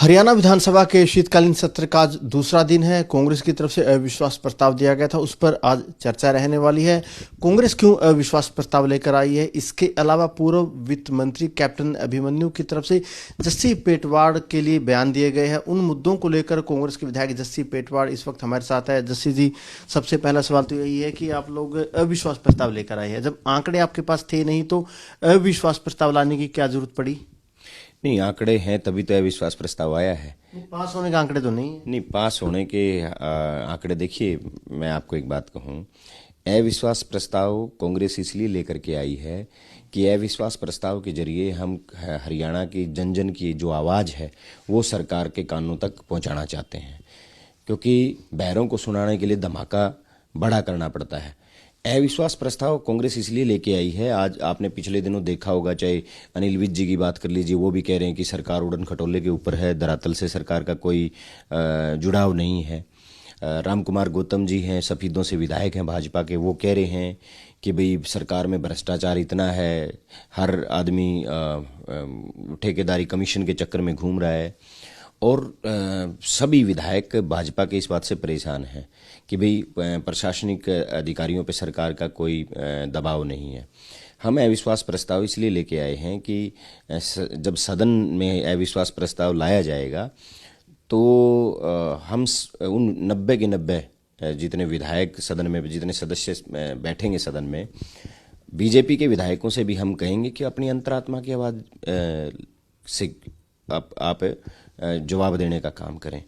हरियाणा विधानसभा के शीतकालीन सत्र का आज दूसरा दिन है। कांग्रेस की तरफ से अविश्वास प्रस्ताव दिया गया था, उस पर आज चर्चा रहने वाली है। कांग्रेस क्यों अविश्वास प्रस्ताव लेकर आई है, इसके अलावा पूर्व वित्त मंत्री कैप्टन अभिमन्यु की तरफ से जस्सी पेटवाड़ के लिए बयान दिए गए हैं। उन मुद्दों को लेकर कांग्रेस के विधायक जस्सी पेटवाड़ इस वक्त हमारे साथ है। जस्सी जी, सबसे पहला सवाल तो यही है कि आप लोग अविश्वास प्रस्ताव लेकर आए हैं, जब आंकड़े आपके पास थे नहीं तो अविश्वास प्रस्ताव लाने की क्या जरूरत पड़ी? नहीं, आंकड़े हैं तभी तो अविश्वास प्रस्ताव आया है। पास होने के आंकड़े तो नहीं है। नहीं, पास होने के आंकड़े देखिए, मैं आपको एक बात कहूं, अविश्वास प्रस्ताव कांग्रेस इसलिए लेकर के आई है कि अविश्वास प्रस्ताव के जरिए हम हरियाणा की जन जन की जो आवाज़ है वो सरकार के कानों तक पहुंचाना चाहते हैं, क्योंकि बहरों को सुनाने के लिए धमाका बड़ा करना पड़ता है। अविश्वास प्रस्ताव कांग्रेस इसलिए लेके आई है, आज आपने पिछले दिनों देखा होगा, चाहे अनिल विज जी की बात कर लीजिए, वो भी कह रहे हैं कि सरकार उड़न खटोले के ऊपर है, धरातल से सरकार का कोई जुड़ाव नहीं है। राम कुमार गौतम जी हैं, सफीदों से विधायक हैं भाजपा के, वो कह रहे हैं कि भाई सरकार में भ्रष्टाचार इतना है, हर आदमी ठेकेदारी कमीशन के चक्कर में घूम रहा है। और सभी विधायक भाजपा के इस बात से परेशान हैं कि भाई प्रशासनिक अधिकारियों पे सरकार का कोई दबाव नहीं है। हम अविश्वास प्रस्ताव इसलिए लेके आए हैं कि जब सदन में अविश्वास प्रस्ताव लाया जाएगा तो हम उन 90 के 90 जितने विधायक सदन में, जितने सदस्य बैठेंगे सदन में, बीजेपी के विधायकों से भी हम कहेंगे कि अपनी अंतरात्मा की आवाज़ से आप जवाब देने का काम करें।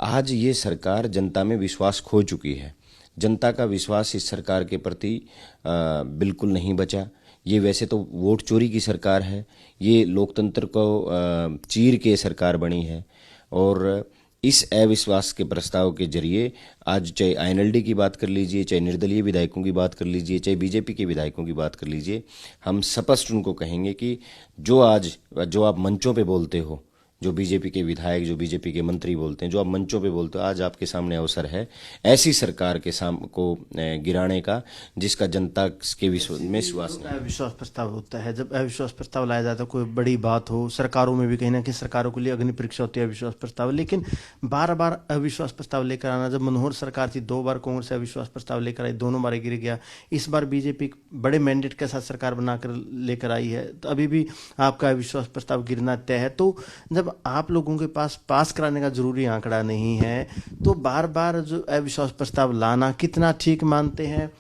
आज ये सरकार जनता में विश्वास खो चुकी है। जनता का विश्वास इस सरकार के प्रति बिल्कुल नहीं बचा। ये वैसे तो वोट चोरी की सरकार है, ये लोकतंत्र को चीर के सरकार बनी है। और इस अविश्वास के प्रस्ताव के जरिए आज चाहे आईएनएलडी की बात कर लीजिए, चाहे निर्दलीय विधायकों की बात कर लीजिए, चाहे बीजेपी के विधायकों की बात कर लीजिए, हम स्पष्ट उनको कहेंगे कि जो आप मंचों पे बोलते हो, जो बीजेपी के विधायक, जो बीजेपी के मंत्री बोलते हैं, जो आप मंचों पे बोलते हो, आज आपके सामने अवसर है ऐसी सरकार के को गिराने का जिसका जनता के विश्वास नहीं। अविश्वास प्रस्ताव होता है, जब अविश्वास प्रस्ताव लाया जाता है, कोई बड़ी बात हो, सरकारों में भी कहीं ना कहीं सरकारों के लिए अग्नि परीक्षा होती है अविश्वास प्रस्ताव, लेकिन बार बार अविश्वास प्रस्ताव लेकर आना, जब मनोहर सरकार थी 2 बार कांग्रेस अविश्वास प्रस्ताव लेकर आई, दोनों बार गिर गया। इस बार बीजेपी बड़े मैंडेट के साथ सरकार बनाकर लेकर आई है, तो अभी भी आपका अविश्वास प्रस्ताव गिरना तय है। तो जब आप लोगों के पास कराने का जरूरी आंकड़ा नहीं है तो बार बार जो अविश्वास प्रस्ताव लाना कितना ठीक मानते हैं?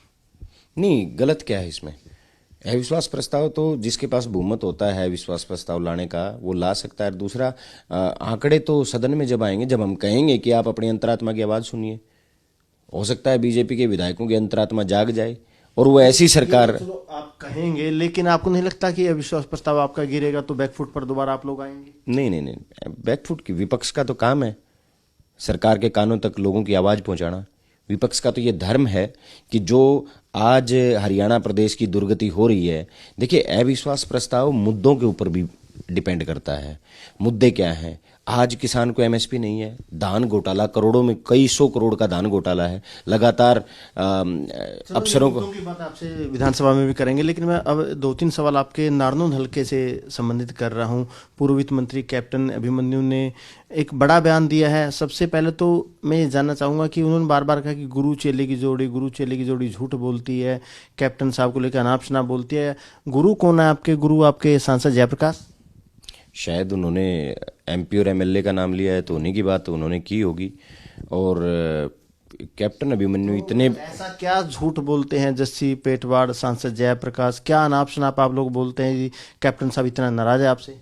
नहीं, गलत क्या है इसमें? अविश्वास प्रस्ताव तो जिसके पास बहुमत होता है अविश्वास प्रस्ताव लाने का वो ला सकता है। दूसरा, आंकड़े तो सदन में जब आएंगे, जब हम कहेंगे कि आप अपनी अंतरात्मा की आवाज़ सुनिए, हो सकता है बीजेपी के विधायकों की अंतरात्मा जाग जाए और वो ऐसी सरकार। चलो आप कहेंगे, लेकिन आपको नहीं लगता कि अविश्वास प्रस्ताव आपका गिरेगा तो बैकफुट पर दोबारा आप लोग आएंगे? नहीं नहीं नहीं, बैकफुट की विपक्ष का तो काम है सरकार के कानों तक लोगों की आवाज़ पहुंचाना। विपक्ष का तो ये धर्म है कि जो आज हरियाणा प्रदेश की दुर्गति हो रही है, देखिए अविश्वास प्रस्ताव मुद्दों के ऊपर भी डिपेंड करता है। मुद्दे क्या हैं? आज किसान को एमएसपी नहीं है, धान घोटाला, करोड़ों में कई 100 करोड़ का धान घोटाला है, लगातार अफसरों को। की बात आपसे विधानसभा में भी करेंगे, लेकिन मैं अब 2-3 सवाल आपके नारनौल हलके से संबंधित कर रहा हूं। पूर्व वित्त मंत्री कैप्टन अभिमन्यु ने एक बड़ा बयान दिया है। सबसे पहले तो मैं ये जानना चाहूंगा कि उन्होंने बार बार कहा कि गुरु चेले की जोड़ी झूठ बोलती है, कैप्टन साहब को लेकर अनाप शनाप बोलती है। गुरु कौन है आपके? गुरु आपके सांसद जयप्रकाश? शायद उन्होंने एमपी और एमएलए का नाम लिया है तो उन्हीं की बात तो उन्होंने की होगी। और कैप्टन अभिमन्यु इतने ऐसा क्या झूठ बोलते हैं जस्सी पेटवाड़, सांसद जयप्रकाश? क्या अनाप शनाप आप लोग बोलते हैं? कैप्टन साहब इतना नाराज है आपसे?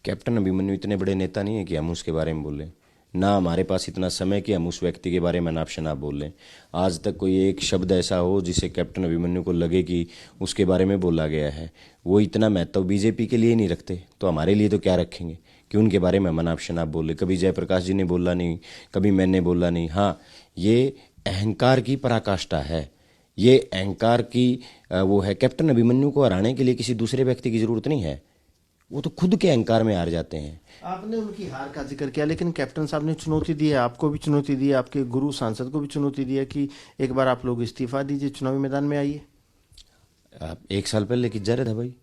कैप्टन अभिमन्यु इतने बड़े नेता नहीं है कि हम उसके बारे में बोलें, ना हमारे पास इतना समय कि हम उस व्यक्ति के बारे में नाप शनाप बोल लें। आज तक कोई एक शब्द ऐसा हो जिसे कैप्टन अभिमन्यु को लगे कि उसके बारे में बोला गया है, वो इतना महत्व बीजेपी के लिए नहीं रखते तो हमारे लिए तो क्या रखेंगे कि उनके बारे में हम नाप शनाप बोले। कभी जयप्रकाश जी ने बोला नहीं, कभी मैंने बोला नहीं। हाँ, ये अहंकार की पराकाष्ठा है, ये अहंकार की वो है। कैप्टन अभिमन्यु को हराने के लिए किसी दूसरे व्यक्ति की जरूरत नहीं है, वो तो खुद के अहंकार में हार जाते हैं। आपने उनकी हार का जिक्र किया, लेकिन कैप्टन साहब ने चुनौती दी है, आपको भी चुनौती दी है, आपके गुरु सांसद को भी चुनौती दी है कि एक बार आप लोग इस्तीफा दीजिए, चुनावी मैदान में आइए। आप 1 साल पहले की जरूरत है भाई,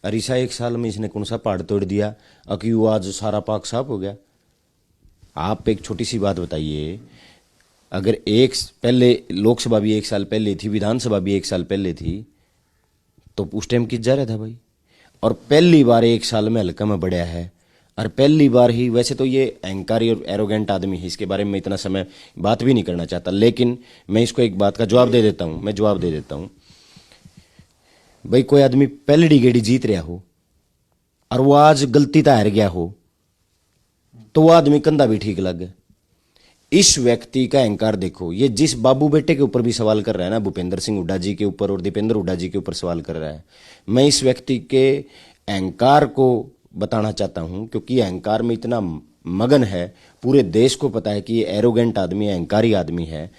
अरिसा 1 साल में इसने कौन सा पहाड़ तोड़ दिया कि वो आज सारा पाक साफ हो गया? आप एक छोटी सी बात बताइए, अगर पहले लोकसभा भी 1 साल पहले थी, विधानसभा भी 1 साल पहले थी, तो उस टाइम किस जा रहा था भाई। और पहली बार 1 साल में हल्का में बढ़ा है, और पहली बार ही, वैसे तो ये अहंकारी और एरोगेंट आदमी है, इसके बारे में इतना समय बात भी नहीं करना चाहता, लेकिन मैं इसको एक बात का जवाब दे देता हूं। मैं जवाब दे देता हूं भाई, कोई आदमी पहली गेड़ी जीत रहा हो और वो आज गलती तो हार गया हो, तो वो आदमी कंधा भी ठीक लग गया। इस व्यक्ति का अहंकार देखो, ये जिस बाबू बेटे के ऊपर भी सवाल कर रहा है ना, भूपेंद्र सिंह हुड्डा जी के ऊपर और दीपेंद्र हुड्डा जी के ऊपर सवाल कर रहा है, मैं इस व्यक्ति के अहंकार को बताना चाहता हूं, क्योंकि अहंकार में इतना मगन है, पूरे देश को पता है कि ये एरोगेंट आदमी है, अहंकारी आदमी है।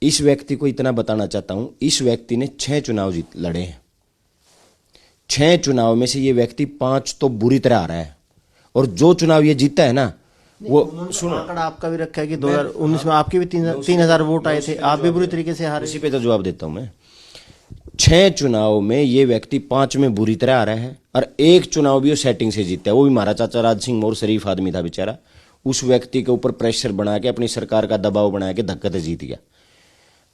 इस व्यक्ति को इतना बताना चाहता हूं, इस व्यक्ति ने 6 चुनाव लड़े हैं, 6 चुनाव में से ये व्यक्ति 5 तो बुरी तरह आ रहा है, और जो चुनाव ये जीता है ना, वो सुनो, आंकड़ा आपका भी रखा है कि 2019 में आपके भी 3,000 वोट आए थे, आप भी बुरी तरीके से हारे। इसी पे तो जवाब देता हूं मैं। 6 चुनाव में ये व्यक्ति 5 में बुरी तरह आ रहा है, और 1 चुनाव भी वो सेटिंग से जीता है, वो भी हमारा चाचा राज सिंह मोर शरीफ आदमी था बेचारा, उस व्यक्ति के ऊपर प्रेशर बना के, अपनी सरकार का दबाव बना के धक्का जीत गया।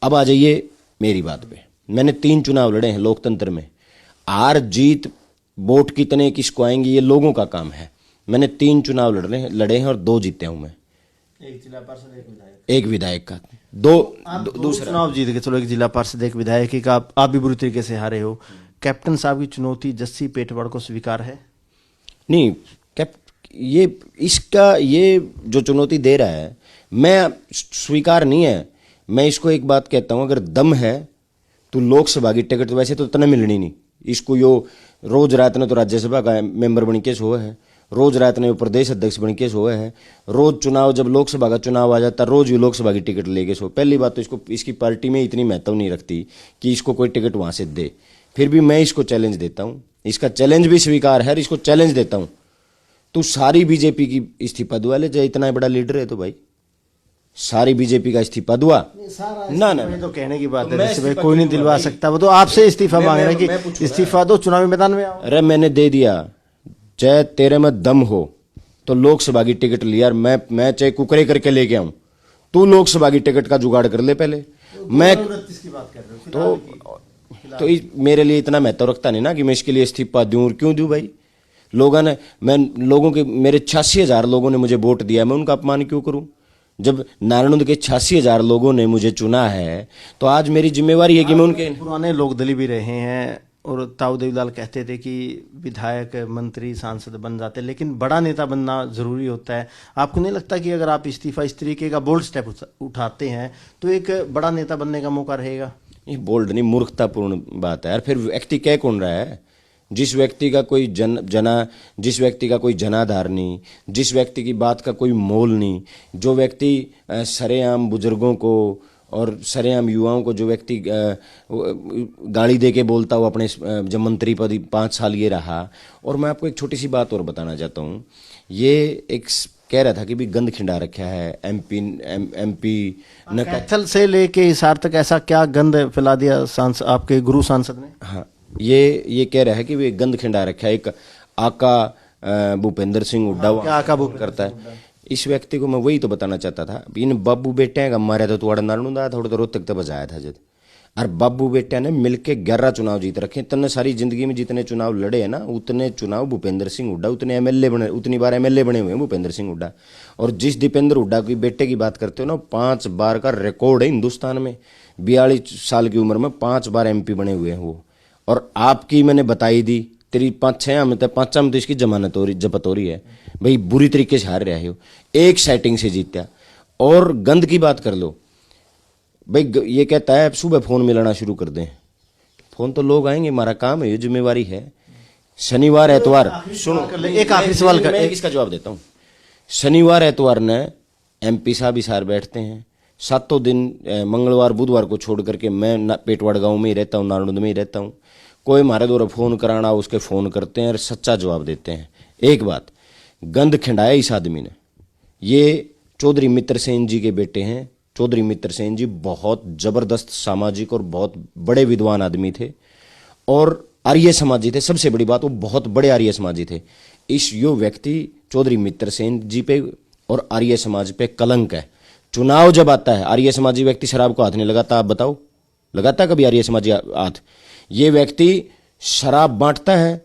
अब आ जाइए मेरी बात पे, मैंने 3 चुनाव लड़े हैं लोकतंत्र में, हार जीत वोट कितने किसको आएंगे ये लोगों का काम है। मैंने 3 चुनाव लड़े हैं और 2 जीते हूं मैं, एक जिला पार्षद एक विधायक का, दूसरा चुनाव जीत गए, चलो एक जिला पार्षद एक विधायक की, आप भी बुरी तरीके से हारे हो। कैप्टन साहब की चुनौती जस्सी पेटवाड़ को स्वीकार है? नहीं, ये जो चुनौती दे रहा है, मैं स्वीकार नहीं है। मैं इसको एक बात कहता हूं, अगर दम है तो लोकसभा की टिकट तो वैसे तो इतना मिलनी नहीं इसको, यो रोज रात ने तो राज्यसभा का मेंबर बन के हुआ है, रोज रात ने प्रदेश अध्यक्ष बन के हुआ है, रोज चुनाव, जब लोकसभा का चुनाव आ जाता रोज भी लोकसभा की टिकट लेके सो। पहली बात तो इसको, इसकी पार्टी में इतनी महत्व नहीं रखती कि इसको कोई टिकट वहां से दे, फिर भी मैं इसको चैलेंज देता हूं, इसका चैलेंज भी स्वीकार है, इसको चैलेंज देता हूं। तू सारी बीजेपी की इस्तीफा दुआ ले जाए, इतना बड़ा लीडर है तो भाई सारी बीजेपी का इस्तीफा दुआ ना ना, तो कहने की बात है, जैसे भाई कोई नहीं दिलवा सकता, वो तो आपसे इस्तीफा मांग रहे हैं कि इस्तीफा दो, चुनावी मैदान में आओ। अरे मैंने दे दिया, चाहे तेरे में दम हो तो लोकसभा की टिकट लिया, मैं चाहे कुकरे करके लेके आऊं, तू लोकसभा की टिकट का जुगाड़ कर ले पहले। मैं की बात कर रहे हो तो मेरे लिए इतना महत्व रखता नहीं ना कि मैं इसके लिए इस्तीफा दूं, और क्यों दूं भाई। लोगों ने, मैं लोगों के, मेरे 86,000 लोगों ने मुझे वोट दिया, मैं उनका अपमान क्यों करूं। जब नारायण के 86,000 लोगों ने मुझे चुना है तो आज मेरी जिम्मेवारी है कि मैं उनके, पुराने लोकदली भी रहे हैं, और ताऊ देवीलाल कहते थे कि विधायक मंत्री सांसद बन जाते, लेकिन बड़ा नेता बनना जरूरी होता है। आपको नहीं लगता कि अगर आप इस्तीफा इस तरीके का बोल्ड स्टेप उठाते हैं तो एक बड़ा नेता बनने का मौका रहेगा? ये बोल्ड नहीं, मूर्खतापूर्ण बात है यार। फिर व्यक्ति कह कौन रहा है? जिस व्यक्ति का कोई जिस व्यक्ति का कोई जनाधार नहीं, जिस व्यक्ति की बात का कोई मोल नहीं, जो व्यक्ति सरेआम बुजुर्गों को और सरेआम युवाओं को, जो व्यक्ति गाली दे के बोलता हो अपने, जब मंत्री पद 5 साल ये रहा। और मैं आपको एक छोटी सी बात और बताना चाहता हूँ, ये एक कह रहा था कि भी गंद खिंडा रखा है एमपी कैथल से लेके हिसार तक, ऐसा क्या गंद फैला दिया आपके गुरु सांसद ने? हाँ, ये कह रहा है कि वे गंद खिंडा रखा है, एक आका भूपेंद्र सिंह हुड्डा आका करता है। इस व्यक्ति को मैं वही तो बताना चाहता था, इन बाबू बेटे का मारा था तो नारणू दा थोड़ा रोज तक तो बजाया था जब, और बाबू बेटे ने मिलके 11 चुनाव जीत रखे। तन्ने सारी जिंदगी में जितने चुनाव लड़े हैं ना, उतने चुनाव भूपेंद्र सिंह हुड्डा, उतनी बार एमएलए बने हुए हैं भूपेंद्र सिंह हुड्डा। और जिस दीपेंद्र हुड्डा की बेटे की बात करते हो ना, 5 बार का रिकॉर्ड है हिंदुस्तान में, 42 साल की उम्र में 5 बार एमपी बने हुए हैं वो। और आपकी मैंने बताई दी, तेरी 5-6 में तो 5 में तो इसकी जमानत हो रही, जब्त हो रही है भाई, बुरी तरीके से हार रहे हो, एक सेटिंग से जीता। और गंद की बात कर लो भाई, ये कहता है सुबह फोन मिलाना शुरू कर दें, फोन तो लोग आएंगे, हमारा काम है, ये जिम्मेवारी है। शनिवार एतवार, सुनो एक आखिरी सवाल का, मैं इसका जवाब देता हूं। शनिवार एतवार ने एमपी साहब हिसार बैठते हैं, 7 दिन मंगलवार बुधवार को छोड़ करके मैं पेटवाड़ गांव में ही रहता हूँ, नारनौंद में ही रहता हूँ। कोई हमारे द्वारा फोन कराना, उसके फोन करते हैं और सच्चा जवाब देते हैं। एक बात, गंद खिंडाया इस आदमी ने। ये चौधरी मित्र सेन जी के बेटे हैं। चौधरी मित्र सेन जी बहुत जबरदस्त सामाजिक और बहुत बड़े विद्वान आदमी थे, और आर्य समाजी थे। सबसे बड़ी बात, वो बहुत बड़े आर्य समाजी थे। यो व्यक्ति चौधरी मित्र सेन जी पे और आर्य समाज पे कलंक है। चुनाव जब आता है, आर्य समाजी व्यक्ति शराब को हाथ नहीं लगाता, आप बताओ लगाता कभी आर्य समाजी हाथ? ये व्यक्ति शराब बांटता है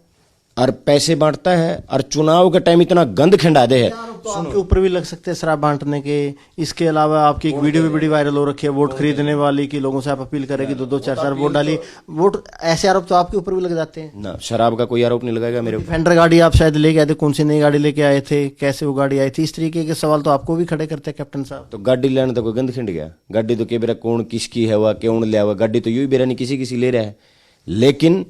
और पैसे बांटता है, और चुनाव के टाइम इतना गंद खिंडा दे है। तो आपके ऊपर भी लग सकते हैं शराब बांटने के। इसके अलावा आपकी एक वीडियो भी बड़ी वायरल हो रखी है वोट खरीदने वाली की, लोगों से आप अपील करें कि 2-2 4-4 वोट डालिए वोट, ऐसे आरोप तो आपके ऊपर भी लग जाते हैं ना। शराब का कोई आरोप नहीं लगाएगा मेरे ऊपर। डिफेंडर गाड़ी आप शायद लेके आए थे, कौन सी नई गाड़ी लेके आए थे, कैसे वो गाड़ी आई थी, इस तरीके के सवाल तो आपको भी खड़े करते हैं कैप्टन साहब। तो गाड़ी लेने तो कोई गंद खिंड गया? गाड़ी तो के बेरा कौन किसकी है, वह कौन लिया हुआ गाड़ी तो यूं बेरा नहीं किसी किसी ले रहा है। लेकिन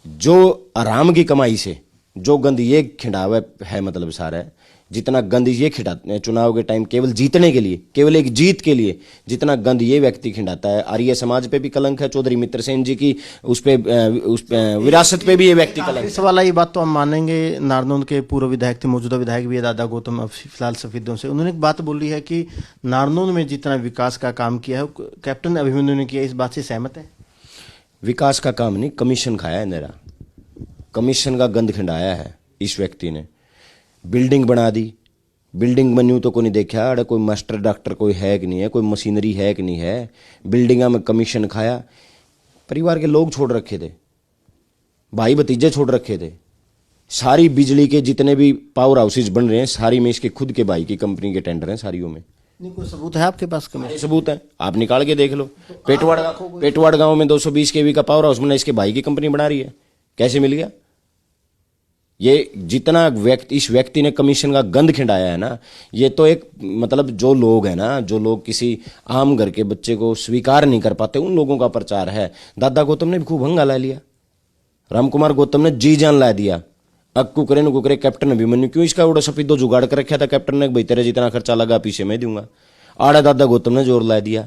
जो आराम की कमाई से जो गंद ये खिंडावा है, मतलब सारा है, जितना गंद ये खिंडाते हैं चुनाव के टाइम केवल जीतने के लिए, केवल एक जीत के लिए, जितना गंद ये व्यक्ति खिंडाता है, आर्य समाज पे भी कलंक है। चौधरी मित्र सेन जी की उस पे विरासत पे भी ये व्यक्ति कलंक है। सवाल ये बात तो हम मानेंगे, नारनौंद के पूर्व विधायक थे, मौजूदा विधायक भी है दादा गौतम, अब फिलहाल सफेदों से, उन्होंने एक बात बोली है कि नारनौंद में जितना विकास का काम किया है कैप्टन अभिमन्यु ने किया, इस बात से सहमत है? विकास का काम नहीं, कमीशन खाया है मेरा, कमीशन का गंद खिंडाया है इस व्यक्ति ने। बिल्डिंग बना दी, बिल्डिंग बनी तो कोई नहीं देखा, अरे कोई मास्टर डॉक्टर कोई है कि नहीं है, कोई मशीनरी है कि नहीं है, बिल्डिंगा में कमीशन खाया। परिवार के लोग छोड़ रखे थे, भाई भतीजे छोड़ रखे थे। सारी बिजली के जितने भी पावर हाउसेज बन रहे हैं सारी में इसके खुद के भाई की कंपनी के टेंडर हैं सारियों में। नहीं, कोई सबूत है आपके पास? ये सबूत है, आप निकाल के देख लो। पेटवाड़ गांव में 220 केवी का पावर हाउस बना, इसके भाई की कंपनी बना रही है। कैसे मिल गया? ये जितना व्यक्ति, इस व्यक्ति ने कमीशन का गंद खिंडाया है ना, ये तो एक मतलब जो लोग हैं ना, जो लोग किसी आम घर के बच्चे को स्वीकार नहीं कर पाते, उन लोगों का प्रचार है। दादा गौतम ने भी खूब हंगाला लिया, रामकुमार गौतम ने जी जान ला दिया। अब कुकरे न कुकरे कैप्टन अभिमन्यु क्यों इसका उड़ा सफेदो जुगाड़ कर रखा था कैप्टन ने, भाई तेरे जितना खर्चा लगा पीछे मैं दूंगा। आड़ा दादा गौतम ने जोर ला दिया,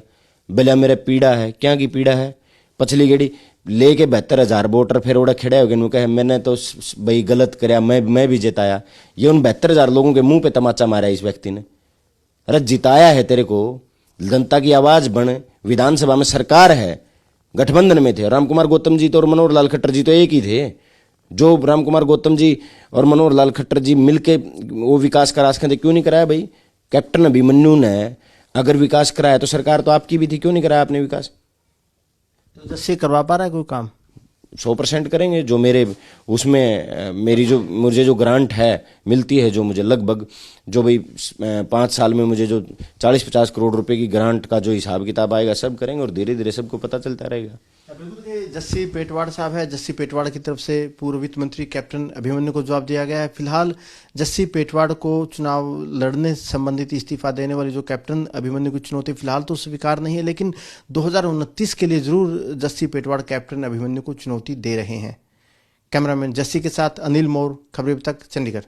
बोला मेरे पीड़ा है, क्या की पीड़ा है? पछली गेड़ी लेके 72,000 वोटर फिर उड़ा खड़े हो गए, कहे मैंने तो भाई गलत कराया, मैं भी जिताया। ये उन 72,000 लोगों के मुंह पे तमाचा मारा इस व्यक्ति ने। अरे जिताया है तेरे को, जनता की आवाज बन, विधानसभा में सरकार है, गठबंधन में थे। रामकुमार गौतम जी तो और मनोहर लाल खट्टर जी तो एक ही थे। जो रामकुमार गौतम जी और मनोहर लाल खट्टर जी मिलके वो विकास का रास्ते क्यों नहीं कराया? भाई कैप्टन अभिमन्यु ने अगर विकास कराया तो सरकार तो आपकी भी थी, क्यों नहीं कराया आपने विकास? तो जैसे करवा पा रहा है कोई काम? 100% करेंगे। जो मेरे उसमें मेरी जो मुझे जो ग्रांट है मिलती है, जो मुझे लगभग जो भाई 5 साल में मुझे जो 40-50 करोड़ रुपए की ग्रांट का जो हिसाब किताब आएगा सब करेंगे, और धीरे धीरे सबको पता चलता रहेगा। बिल्कुल, ये जस्सी पेटवाड़ साहब है, जस्सी पेटवाड़ की तरफ से पूर्व वित्त मंत्री कैप्टन अभिमन्यु को जवाब दिया गया है। फिलहाल जस्सी पेटवाड़ को चुनाव लड़ने संबंधित इस्तीफा देने वाली जो कैप्टन अभिमन्यु की चुनौती फिलहाल तो स्वीकार नहीं है, लेकिन 2029 के लिए जरूर जस्सी पेटवाड़ कैप्टन अभिमन्यु को चुनौती दे रहे हैं। कैमरामैन जस्सी के साथ अनिल मौर्य, खबरें अब तक, चंडीगढ़।